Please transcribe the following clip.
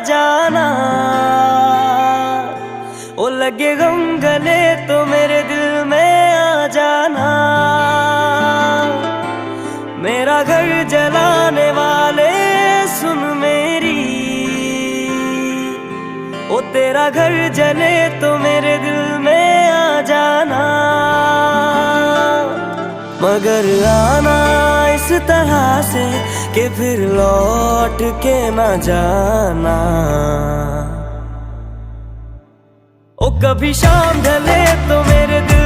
जाना। ओ लगे गम गले तो मेरे दिल में आ जाना। मेरा घर जलाने वाले सुन मेरी, ओ तेरा घर जले तो मेरे दिल में आ जाना। मगर आना इस तरह से कि फिर लौट के ना जाना। ओ कभी शाम ढले तो मेरे दिल